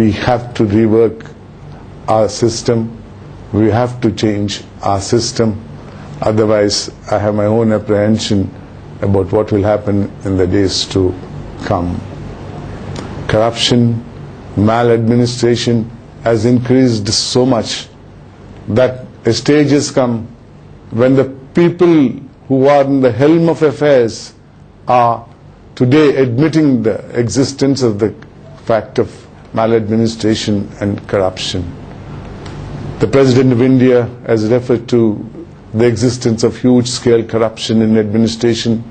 we have to rework our system. We have to change our system. Otherwise, I have my own apprehension about what will happen in the days to come. Corruption, maladministration has increased so much that a stage has come when the people who are in the helm of affairs are today admitting the existence of the fact of maladministration and corruption. The President of India has referred to the existence of huge-scale corruption in administration.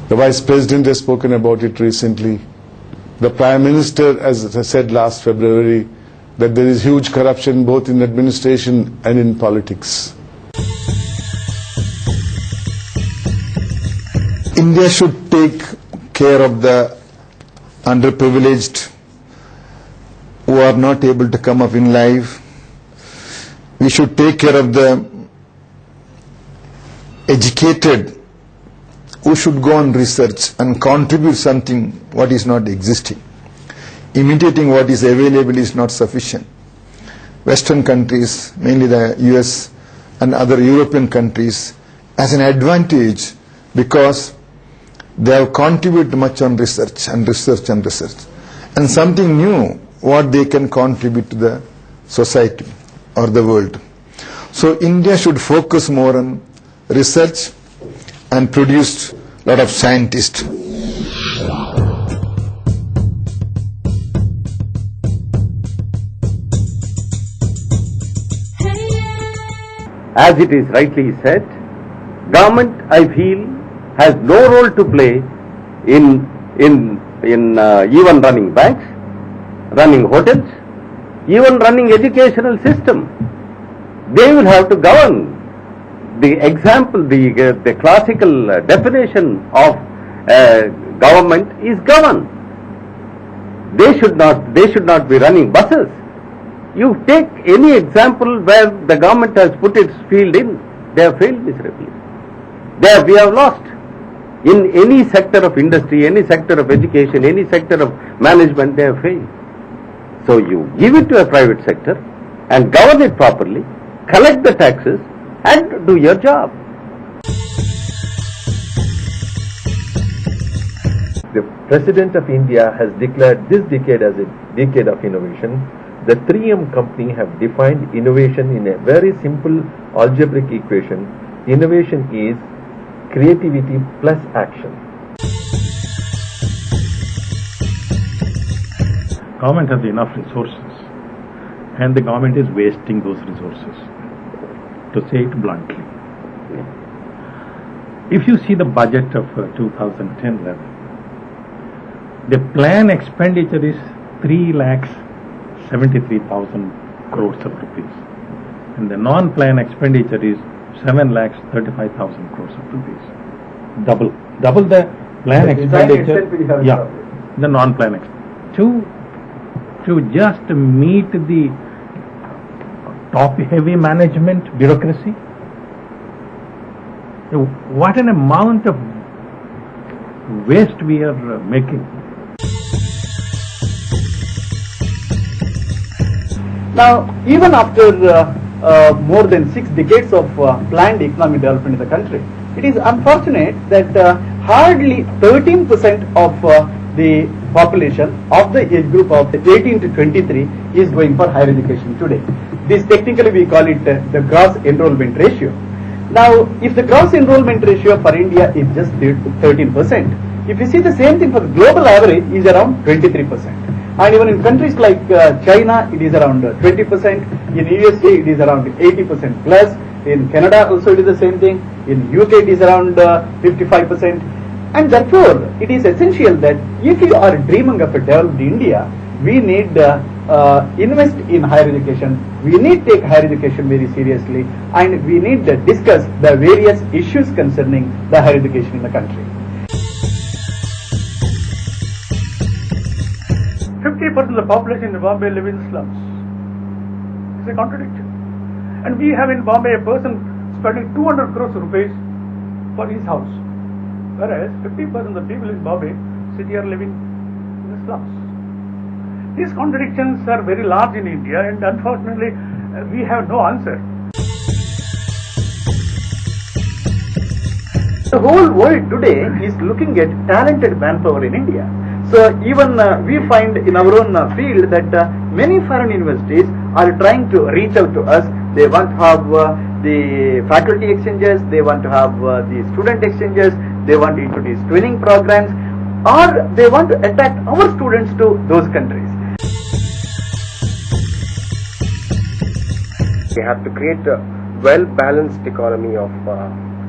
The Vice President has spoken about it recently. The Prime Minister, as I said last February, that there is huge corruption both in administration and in politics. India should take care of the underprivileged who are not able to come up in life. We should take care of the educated who should go on research and contribute something what is not existing. Imitating what is available is not sufficient. Western countries, mainly the US and other European countries, has an advantage because they have contributed much on research and research and research. And something new, what they can contribute to the society or the world. So India should focus more on research and produce a lot of scientists. As it is rightly said, government, I feel, has no role to play in even running banks, running hotels, even running educational system. They will have to govern. The example, the classical definition of government is govern. They should not be running buses. You take any example where the government has put its field in, they have failed miserably. There we have lost. In any sector of industry, any sector of education, any sector of management, they have failed. So you give it to a private sector and govern it properly, collect the taxes and do your job. The President of India has declared this decade as a decade of innovation. The 3M company have defined innovation in a very simple algebraic equation. Innovation is creativity plus action. Government has enough resources and the government is wasting those resources, to say it bluntly. If you see the budget of 2010-11, the plan expenditure is 3,73,000 crores of rupees and the non-plan expenditure is 7,35,000 crores of rupees. Double the plan expenditure. Yeah, the non-plan expenditure. To just meet the top-heavy management bureaucracy. What an amount of waste we are making. Now, even after more than 6 decades of planned economic development in the country, it is unfortunate that hardly 13% of the population of the age group of 18 to 23 is going for higher education today. This technically we call it the gross enrollment ratio. Now, if the gross enrollment ratio for India is just 13%, if you see the same thing for the global average is around 23%. And even in countries like China, it is around 20%. In USA, it is around 80% plus. In Canada also it is the same thing. In UK, it is around 55%. And therefore, it is essential that if you are dreaming of a developed India, we need invest in higher education. We need take higher education very seriously, and we need to discuss the various issues concerning the higher education in the country. 50% of the population in Bombay live in slums. It's a contradiction. And we have in Bombay a person spending 200 crores rupees for his house. Whereas 50% of the people in Bombay sit here living in the slums. These contradictions are very large in India, and unfortunately, we have no answer. The whole world today is looking at talented manpower in India. So even we find in our own field that many foreign universities are trying to reach out to us. They want to have the faculty exchanges, they want to have the student exchanges, they want to introduce twinning programs, or they want to attract our students to those countries. We have to create a well-balanced economy of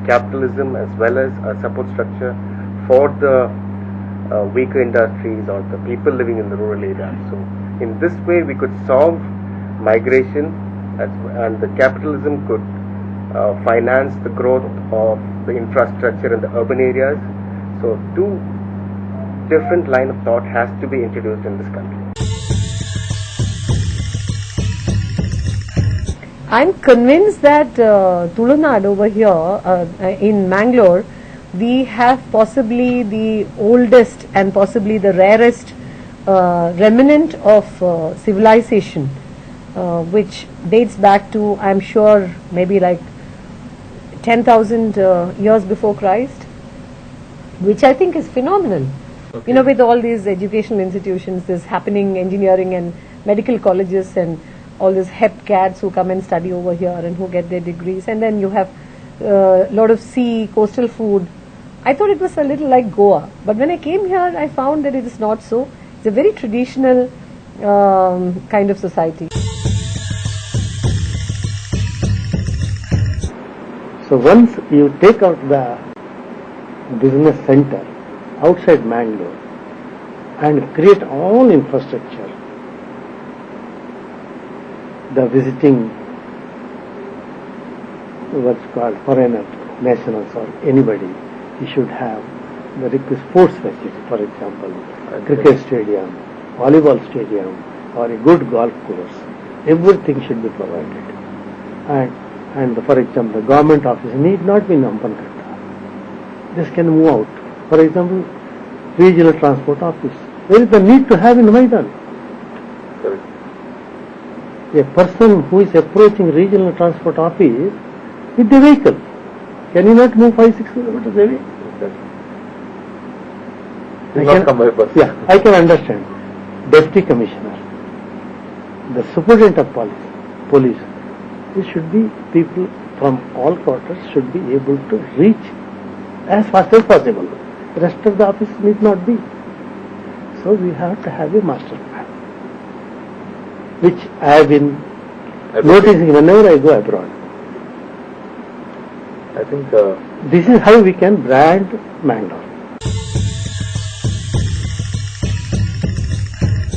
capitalism as well as a support structure for the weaker industries or the people living in the rural areas. So in this way we could solve migration and the capitalism could finance the growth of the infrastructure in the urban areas. So two different line of thought has to be introduced in this country. I'm convinced that Tulunad over here in Mangalore, we have possibly the oldest and possibly the rarest remnant of civilization, which dates back to, I'm sure, maybe like 10,000 years before Christ, which I think is phenomenal. Okay. You know, with all these educational institutions, this happening engineering and medical colleges and all these hep cats who come and study over here and who get their degrees, and then you have a lot of sea, coastal food. I thought it was a little like Goa, but when I came here I found that it is not so. It's a very traditional kind of society. So once you take out the business center outside Mangalore and create all infrastructure, the visiting, what's called foreigner, nationals or anybody, you should have the requisite sports facility, for example, a cricket stadium, volleyball stadium, or a good golf course. Everything should be provided. And for example, the government office need not be in Ampankatta. This can move out. For example, regional transport office. There is the need to have in Maidan. A person who is approaching regional transport office with the vehicle, can he not move 5-6 kilometers away? I can understand. Deputy Commissioner, the Superintendent of Police, it should be people from all quarters should be able to reach as fast as possible. The rest of the office need not be. So we have to have a master plan, which I have been noticing whenever I go abroad. I think this is how we can brand Mangalore.